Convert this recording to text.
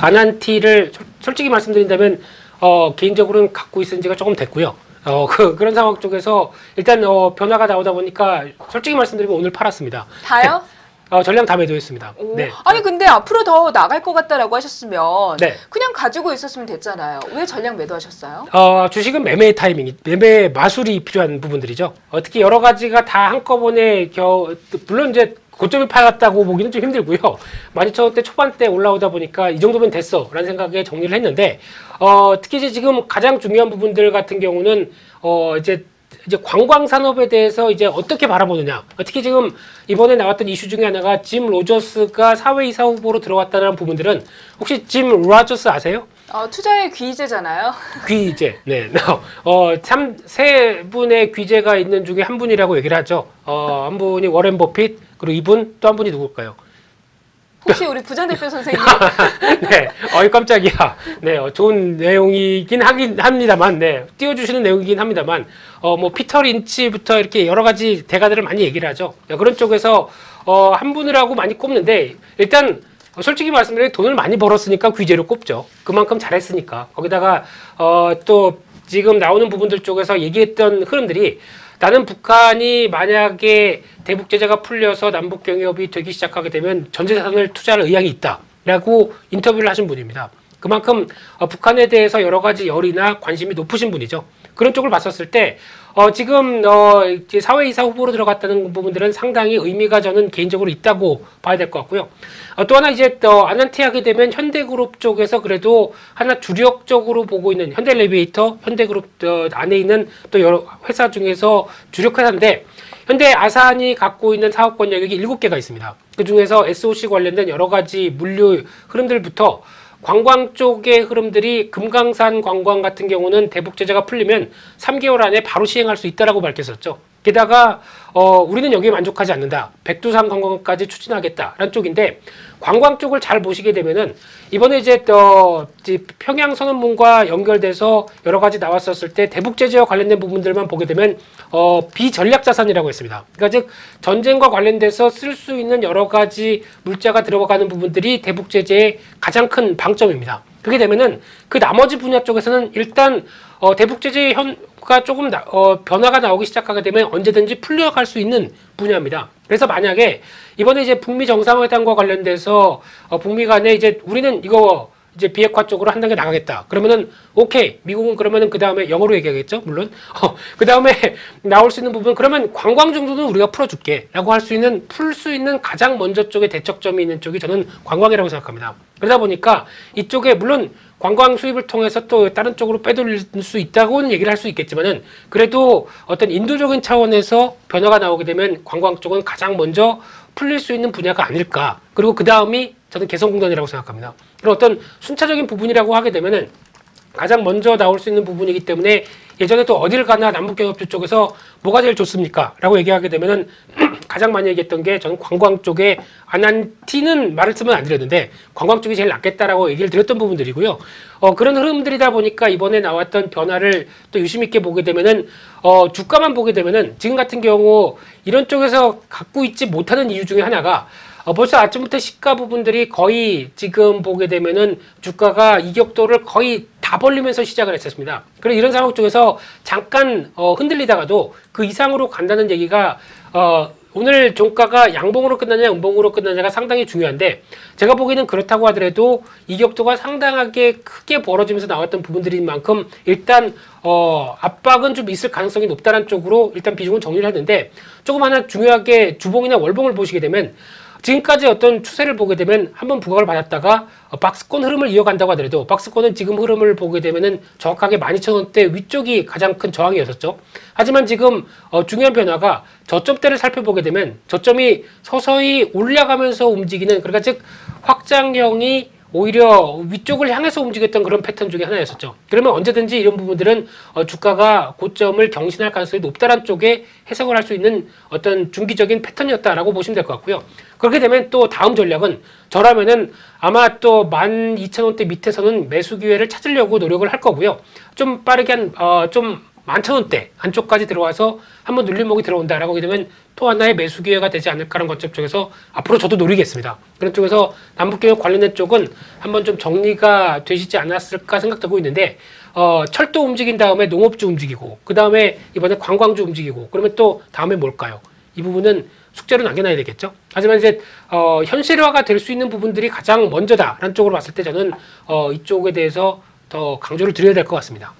아난티를 솔직히 말씀드린다면 개인적으로는 갖고 있은 지가 조금 됐고요. 그런 상황 쪽에서 일단 변화가 나오다 보니까 솔직히 말씀드리면 오늘 팔았습니다. 다요? 전량 다 매도했습니다. 네. 아니 근데 앞으로 더 나갈 것 같다라고 하셨으면 네. 그냥 가지고 있었으면 됐잖아요. 왜 전량 매도하셨어요? 주식은 매매 타이밍, 매매 마술이 필요한 부분들이죠. 특히 여러 가지가 다 한꺼번에 물론 이제 고점이 팔았다고 보기는 좀 힘들고요. 12,000원대 초반대 올라오다 보니까 이 정도면 됐어 라는 생각에 정리를 했는데 특히 이제 지금 가장 중요한 부분들 같은 경우는 이제 관광 산업에 대해서 이제 어떻게 바라보느냐. 특히 지금 이번에 나왔던 이슈 중에 하나가 짐 로저스가 사회이사 후보로 들어왔다는 부분들은 혹시 짐 로저스 아세요? 투자의 귀재잖아요. 귀재. 네. 세 분의 귀재가 있는 중에 한 분이라고 얘기를 하죠. 한 분이 워렌 버핏, 그리고 이분 또 한 분이 누굴까요? 혹시 우리 부장대표 선생님? 네. 깜짝이야. 네. 좋은 내용이긴 하긴 합니다만, 네. 띄워주시는 내용이긴 합니다만, 피터 린치부터 이렇게 여러 가지 대가들을 많이 얘기를 하죠. 그런 쪽에서, 한 분이라고 많이 꼽는데, 일단, 솔직히 말씀드리면 돈을 많이 벌었으니까 귀재로 꼽죠. 그만큼 잘했으니까. 거기다가, 또, 지금 나오는 부분들 쪽에서 얘기했던 흐름들이 나는 북한이 만약에 대북 제재가 풀려서 남북 경협이 되기 시작하게 되면 전제자산을 투자할 의향이 있다라고 인터뷰를 하신 분입니다. 그만큼 북한에 대해서 여러 가지 열이나 관심이 높으신 분이죠. 그런 쪽을 봤었을 때 지금 사회이사 후보로 들어갔다는 부분들은 상당히 의미가 저는 개인적으로 있다고 봐야 될 것 같고요. 또 하나 이제 아난티 하게 되면 현대그룹 쪽에서 그래도 하나 주력적으로 보고 있는 현대레비에이터, 현대그룹 안에 있는 또 여러 회사 중에서 주력 회사인데 현대 아산이 갖고 있는 사업권 영역이 7개가 있습니다. 그 중에서 SOC 관련된 여러 가지 물류 흐름들부터 관광 쪽의 흐름들이 금강산 관광 같은 경우는 대북 제재가 풀리면 3개월 안에 바로 시행할 수 있다라고 밝혔었죠. 게다가 우리는 여기에 만족하지 않는다. 백두산 관광까지 추진하겠다라는 쪽인데 관광 쪽을 잘 보시게 되면은 이번에 이제 평양 선언문과 연결돼서 여러 가지 나왔었을 때 대북 제재와 관련된 부분들만 보게 되면 비전략 자산이라고 했습니다. 그러니까 즉 전쟁과 관련돼서 쓸 수 있는 여러 가지 물자가 들어가는 부분들이 대북 제재의 가장 큰 방점입니다. 그렇게 되면은 그 나머지 분야 쪽에서는 일단 대북 제재 가 조금 변화가 나오기 시작하게 되면 언제든지 풀려갈 수 있는 분야입니다. 그래서 만약에 이번에 이제 북미 정상회담과 관련돼서 북미 간에 이제 우리는 이거 이제 비핵화 쪽으로 한 단계 나가겠다. 그러면은 오케이. 미국은 그러면은 그 다음에 영어로 얘기하겠죠. 물론 그 다음에 나올 수 있는 부분 그러면 관광 정도는 우리가 풀어줄게라고 할 수 있는 풀 수 있는 가장 먼저 쪽에 대척점이 있는 쪽이 저는 관광이라고 생각합니다. 그러다 보니까 이쪽에 물론 관광 수입을 통해서 또 다른 쪽으로 빼돌릴 수 있다고는 얘기를 할 수 있겠지만은 그래도 어떤 인도적인 차원에서 변화가 나오게 되면 관광 쪽은 가장 먼저 풀릴 수 있는 분야가 아닐까. 그리고 그 다음이 저는 개성공단이라고 생각합니다. 그런 어떤 순차적인 부분이라고 하게 되면은 가장 먼저 나올 수 있는 부분이기 때문에 예전에 또 어딜 가나 남북경협주 쪽에서 뭐가 제일 좋습니까? 라고 얘기하게 되면은 가장 많이 얘기했던 게 저는 관광 쪽에 아난티는 말을 쓰면 안 드렸는데 관광 쪽이 제일 낫겠다라고 얘기를 드렸던 부분들이고요. 그런 흐름들이다 보니까 이번에 나왔던 변화를 또 유심 있게 보게 되면은 주가만 보게 되면은 지금 같은 경우 이런 쪽에서 갖고 있지 못하는 이유 중에 하나가 벌써 아침부터 시가 부분들이 거의 지금 보게 되면은 주가가 이격도를 거의 다 벌리면서 시작을 했었습니다. 그래서 이런 상황 쪽에서 잠깐 흔들리다가도 그 이상으로 간다는 얘기가 오늘 종가가 양봉으로 끝나냐 음봉으로 끝나냐가 상당히 중요한데 제가 보기에는 그렇다고 하더라도 이격도가 상당하게 크게 벌어지면서 나왔던 부분들인 만큼 일단 압박은 좀 있을 가능성이 높다는 쪽으로 일단 비중은 정리를 했는데 조금 하나 중요하게 주봉이나 월봉을 보시게 되면 지금까지 어떤 추세를 보게 되면 한번 부각을 받았다가 박스권 흐름을 이어간다고 하더라도 박스권은 지금 흐름을 보게 되면은 정확하게 12,000원대 위쪽이 가장 큰 저항이었었죠. 하지만 지금 중요한 변화가 저점대를 살펴보게 되면 저점이 서서히 올라가면서 움직이는 그러니까 즉 확장형이 오히려 위쪽을 향해서 움직였던 그런 패턴 중에 하나였었죠. 그러면 언제든지 이런 부분들은 주가가 고점을 경신할 가능성이 높다는 쪽에 해석을 할 수 있는 어떤 중기적인 패턴이었다라고 보시면 될 것 같고요. 그렇게 되면 또 다음 전략은 저라면은 아마 또 12,000원대 밑에서는 매수 기회를 찾으려고 노력을 할 거고요. 좀 빠르게 좀 11,000원대 안쪽까지 들어와서 한번 눌림목이 들어온다라고 하게 되면 또 하나의 매수 기회가 되지 않을까라는 관점 쪽에서 앞으로 저도 노리겠습니다. 그런 쪽에서 남북경협 관련된 쪽은 한번 좀 정리가 되시지 않았을까 생각되고 있는데 철도 움직인 다음에 농업주 움직이고 그 다음에 이번에 관광주 움직이고 그러면 또 다음에 뭘까요? 이 부분은 숙제로 남겨놔야 되겠죠. 하지만 이제 현실화가 될 수 있는 부분들이 가장 먼저다라는 쪽으로 봤을 때 저는 이쪽에 대해서 더 강조를 드려야 될 것 같습니다.